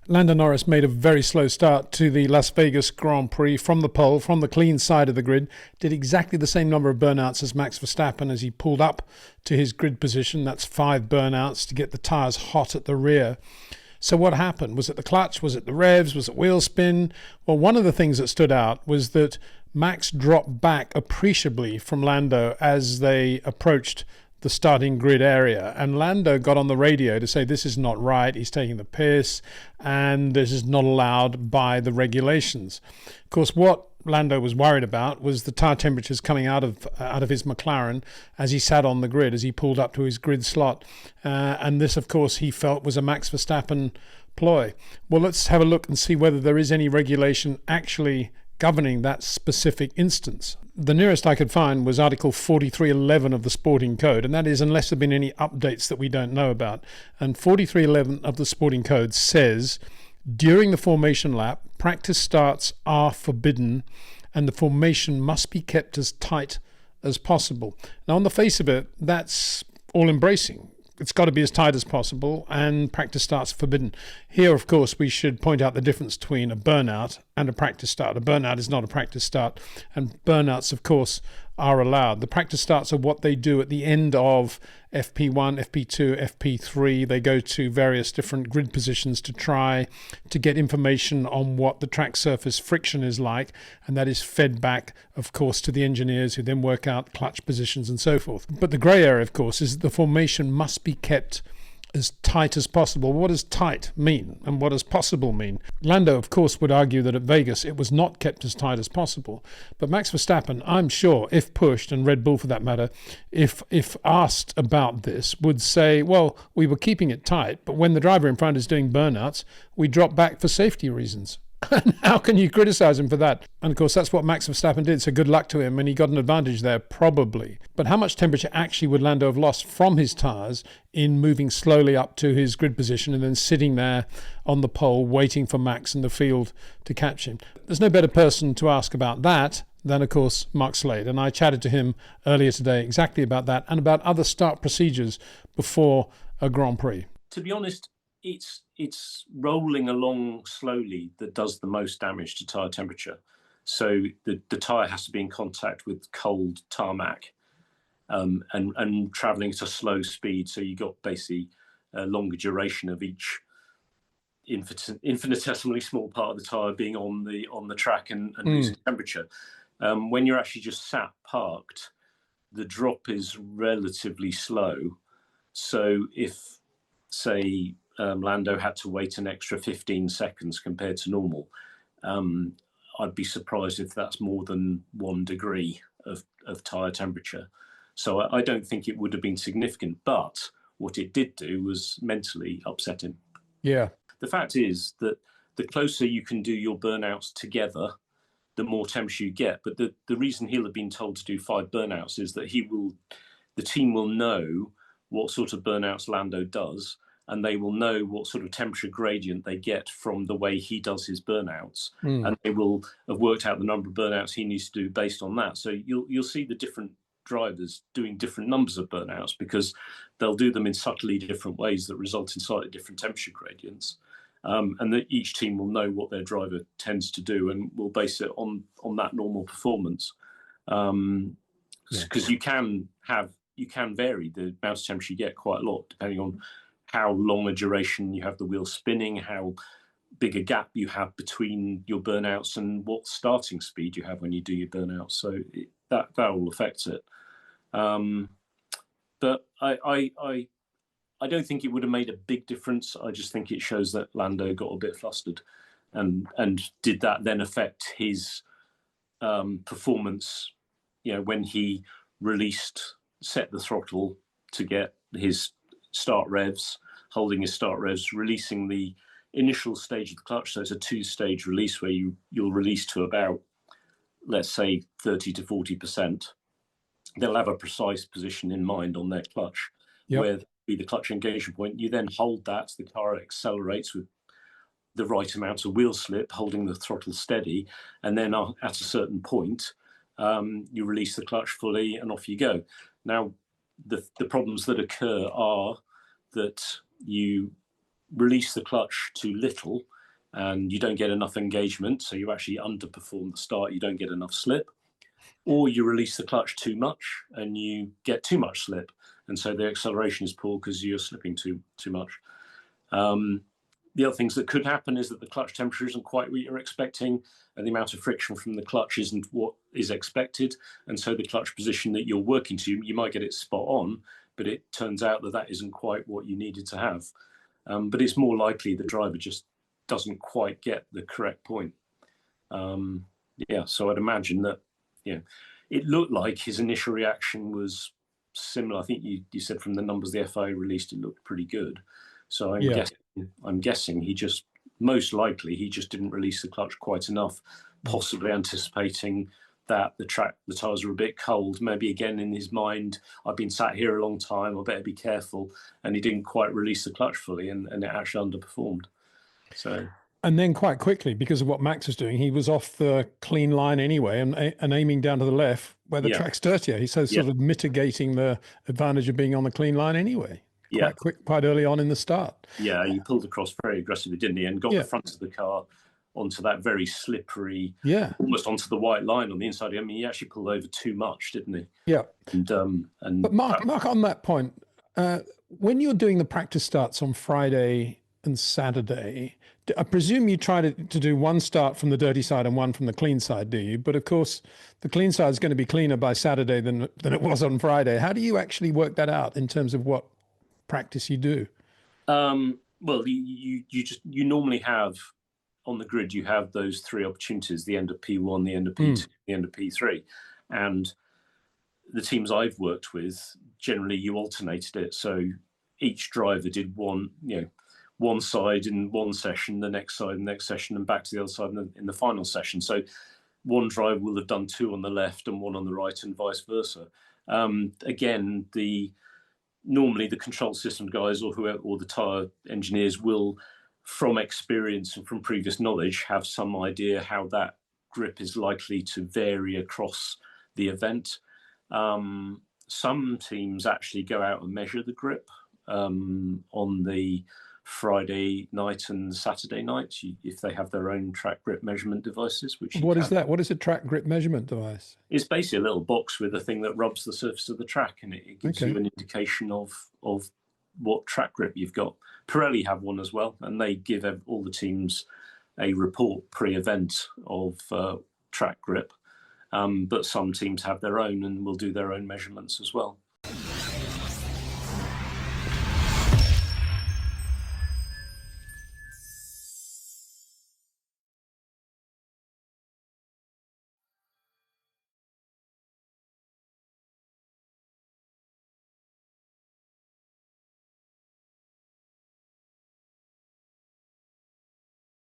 Lando Norris made a very slow start to the Las Vegas Grand Prix from the pole, from the clean side of the grid, did exactly the same number of burnouts as Max Verstappen as he pulled up to his grid position. That's 5 burnouts to get the tyres hot at the rear. So what happened? Was it the clutch? Was it the revs? Was it wheel spin? Well, one of the things that stood out was that Max dropped back appreciably from Lando as they approached the starting grid area, and Lando got on the radio to say this is not right, he's taking the piss, and this is not allowed by the regulations. Of course, what Lando was worried about was the tire temperatures coming out of his McLaren as he sat on the grid, as he pulled up to his grid slot, and this, of course, he felt was a Max Verstappen ploy. Well, let's have a look and see whether there is any regulation actually governing that specific instance. The nearest I could find was Article 4311 of the Sporting Code, and that is unless there have been any updates that we don't know about. And 4311 of the Sporting Code says, during the formation lap, practice starts are forbidden and the formation must be kept as tight as possible. Now, on the face of it, that's all-embracing. It's got to be as tight as possible, and practice starts forbidden. Here, of course, we should point out the difference between a burnout and a practice start. A burnout is not a practice start, and burnouts, of course, are allowed. The practice starts are what they do at the end of FP1, FP2, FP3. They go to various different grid positions to try to get information on what the track surface friction is like, and that is fed back, of course, to the engineers who then work out clutch positions and so forth. But the grey area, of course, is that the formation must be kept as tight as possible. What does tight mean, and what does possible mean? Lando, of course, would argue that at Vegas it was not kept as tight as possible. But Max Verstappen, I'm sure, if pushed, and Red Bull for that matter, if asked about this, would say, well, we were keeping it tight, but when the driver in front is doing burnouts, we drop back for safety reasons. And how can you criticize him for that? And of course, that's what Max Verstappen did, so good luck to him, and he got an advantage there, probably. But how much temperature actually would Lando have lost from his tyres in moving slowly up to his grid position and then sitting there on the pole waiting for Max in the field to catch him? There's no better person to ask about that than, of course, Mark Slade. And I chatted to him earlier today exactly about that and about other start procedures before a Grand Prix. To be honest, it's rolling along slowly that does the most damage to tyre temperature. So the tyre has to be in contact with cold tarmac and travelling at a slow speed. So you got basically a longer duration of each infinitesimally small part of the tyre being on the track and losing temperature. When you're actually just sat parked, the drop is relatively slow. So if, say, Lando had to wait an extra 15 seconds compared to normal, I'd be surprised if that's more than 1 degree of tyre temperature. So I don't think it would have been significant, but what it did do was mentally upset him. Yeah. The fact is that the closer you can do your burnouts together, the more temperature you get. But the reason he'll have been told to do 5 burnouts is that the team will know what sort of burnouts Lando does, and they will know what sort of temperature gradient they get from the way he does his burnouts. And they will have worked out the number of burnouts he needs to do based on that. So you'll see the different drivers doing different numbers of burnouts because they'll do them in subtly different ways that result in slightly different temperature gradients. And that each team will know what their driver tends to do and will base it on that normal performance. Because you can vary the amount of temperature you get quite a lot depending on how long a duration you have the wheel spinning, how big a gap you have between your burnouts, and what starting speed you have when you do your burnouts. So that all affects it. But I don't think it would have made a big difference. I just think it shows that Lando got a bit flustered, and did that then affect his performance? You know, when he set the throttle to get his start revs, holding his start revs, releasing the initial stage of the clutch. So it's a 2-stage release where you'll release to about, let's say, 30 to 40%. They'll have a precise position in mind on their clutch, where be the clutch engagement point. You then hold that, the car accelerates with the right amount of wheel slip, holding the throttle steady, and then at a certain point, you release the clutch fully and off you go. Now, the problems that occur are that you release the clutch too little, and you don't get enough engagement, so you actually underperform the start, you don't get enough slip, or you release the clutch too much and you get too much slip, and so the acceleration is poor because you're slipping too much. The other things that could happen is that the clutch temperature isn't quite what you're expecting, and the amount of friction from the clutch isn't what is expected, and so the clutch position that you're working to, you might get it spot on, but it turns out that that isn't quite what you needed to have. But it's more likely the driver just doesn't quite get the correct point. So I'd imagine that, it looked like his initial reaction was similar. I think you said from the numbers the FIA released, it looked pretty good. So I'm guessing he just, most likely, he just didn't release the clutch quite enough, possibly anticipating that the tyres were a bit cold. Maybe again in his mind, I've been sat here a long time, I better be careful. And he didn't quite release the clutch fully, and it actually underperformed. So. And then quite quickly, because of what Max was doing, he was off the clean line anyway and aiming down to the left where the track's dirtier. He's sort of mitigating the advantage of being on the clean line anyway. Quite early on in the start. Yeah, he pulled across very aggressively, didn't he? And got the front of the car onto that very slippery, almost onto the white line on the inside. I mean, he actually pulled over too much, didn't he? Yeah. And but Mark, on that point, when you're doing the practice starts on Friday and Saturday, I presume you try to do one start from the dirty side and one from the clean side, do you? But of course, the clean side is going to be cleaner by Saturday than it was on Friday. How do you actually work that out in terms of what practice you do? Well, you normally have on the grid, you have those three opportunities: the end of P1, the end of P2, the end of P3. And the teams I've worked with, generally you alternated it. So each driver did one side in one session, the next side in the next session, and back to the other side in the final session. So one driver will have done two on the left and one on the right, and vice versa. Again, normally the control system guys or the tyre engineers will, from experience and from previous knowledge, have some idea how that grip is likely to vary across the event. Some teams actually go out and measure the grip on the Friday night and Saturday night, if they have their own track grip measurement devices. What is that? What is a track grip measurement device? It's basically a little box with a thing that rubs the surface of the track, and it gives you an indication of what track grip you've got. Pirelli have one as well, and they give all the teams a report pre-event of track grip. But some teams have their own and will do their own measurements as well.